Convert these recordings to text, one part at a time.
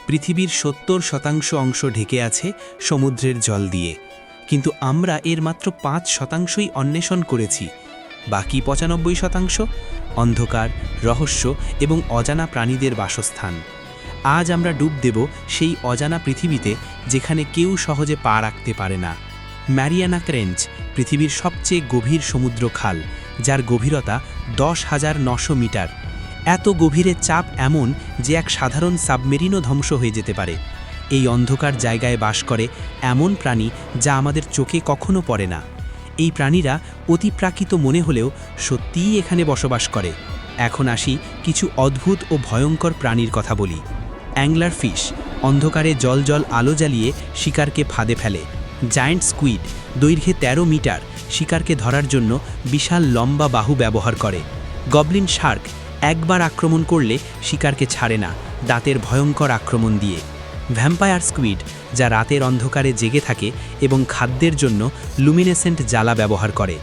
পৃথিবীর ৭০% অংশ ঢেকে আছে সমুদ্রের জল দিয়ে, কিন্তু আমরা এর মাত্র ৫%ই অন্বেষণ করেছি। বাকি ৯৫% অন্ধকার, রহস্য এবং অজানা প্রাণীদের বাসস্থান। আজ আমরা ডুব দেব সেই অজানা পৃথিবীতে যেখানে কেউ সহজে পা রাখতে পারে না। ম্যারিয়ানা ট্রেঞ্চ পৃথিবীর সবচেয়ে গভীর সমুদ্র খাল, যার গভীরতা ১০,৯০০ মিটার। এত গভীরে চাপ এমন যে এক সাধারণ সাবমেরিনও ধ্বংস হয়ে যেতে পারে। এই অন্ধকার জায়গায় বাস করে এমন প্রাণী যা আমাদের চোখে কখনো পড়ে না। এই প্রাণীরা অতিপ্রাকৃত মনে হলেও সত্যিই এখানে বসবাস করে। এখন আসি কিছু অদ্ভুত ও ভয়ঙ্কর প্রাণীর কথা বলি। অ্যাংলার ফিশ অন্ধকারে জল আলো জ্বালিয়ে শিকারকে ফাঁদে ফেলে। জায়ান্ট স্কুইড দৈর্ঘ্যে ১৩ মিটার, শিকারকে ধরার জন্য বিশাল লম্বা বাহু ব্যবহার করে। গবলিন শার্ক একবার আক্রমণ করলে শিকারকে ছাড়ে না, দাঁতের ভয়ঙ্কর আক্রমণ দিয়ে। ভ্যাম্পায়ার স্কুইড যা রাতের অন্ধকারে জেগে থাকে এবং খাদ্যের জন্য লুমিনেসেন্ট জ্বালা ব্যবহার করে।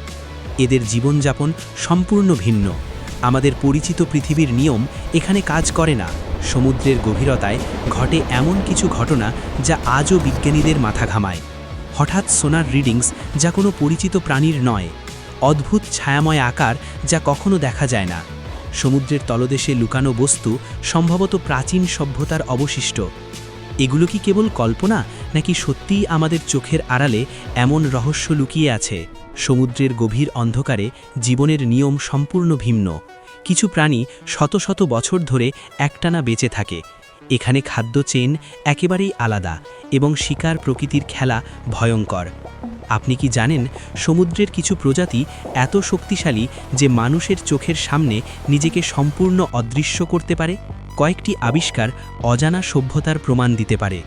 এদের জীবনযাপন সম্পূর্ণ ভিন্ন। আমাদের পরিচিত পৃথিবীর নিয়ম এখানে কাজ করে না। সমুদ্রের গভীরতায় ঘটে এমন কিছু ঘটনা যা আজও বিজ্ঞানীদের মাথা ঘামায়। হঠাৎ সোনার রিডিংস যা কোনো পরিচিত প্রাণীর নয়। অদ্ভুত ছায়াময় আকার যা কখনো দেখা যায় না। সমুদ্রের তলদেশে লুকানো বস্তু সম্ভবত প্রাচীন সভ্যতার অবশিষ্ট। এগুলো কি কেবল কল্পনা, নাকি সত্যিই আমাদের চোখের আড়ালে এমন রহস্য লুকিয়ে আছে? সমুদ্রের গভীর অন্ধকারে জীবনের নিয়ম সম্পূর্ণ ভিন্ন। কিছু প্রাণী শত শত বছর ধরে একটানা বেঁচে থাকে। এখানে খাদ্য চেন একেবারেই আলাদা এবং শিকার প্রকৃতির খেলা ভয়ঙ্কর। আপনি কি জানেন সমুদ্রের কিছু প্রজাতি এত শক্তিশালী যে মানুষের চোখের সামনে নিজেকে সম্পূর্ণ অদৃশ্য করতে পারে? কয়েকটি আবিষ্কার অজানা সভ্যতার প্রমাণ দিতে পারে।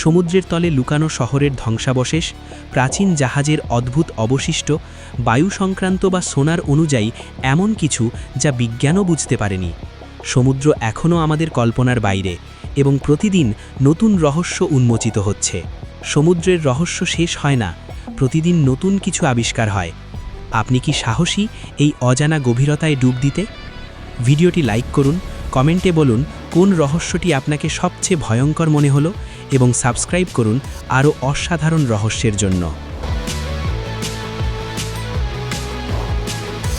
সমুদ্রের তলে লুকানো শহরের ধ্বংসাবশেষ, প্রাচীন জাহাজের অদ্ভুত অবশিষ্ট, বায়ু সংক্রান্ত বা সোনার অনুযায়ী এমন কিছু যা বিজ্ঞানও বুঝতে পারেনি। সমুদ্র এখনও আমাদের কল্পনার বাইরে এবং প্রতিদিন নতুন রহস্য উন্মোচিত হচ্ছে। সমুদ্রের রহস্য শেষ হয় না, প্রতিদিন নতুন কিছু আবিষ্কার হয়। আপনি কি সাহসী এই অজানা গভীরতায় ডুব দিতে? ভিডিওটি লাইক করুন, কমেন্টে বলুন কোন রহস্যটি আপনাকে সবচেয়ে ভয়ঙ্কর মনে হলো এবং সাবস্ক্রাইব করুন আরও অসাধারণ রহস্যের জন্য।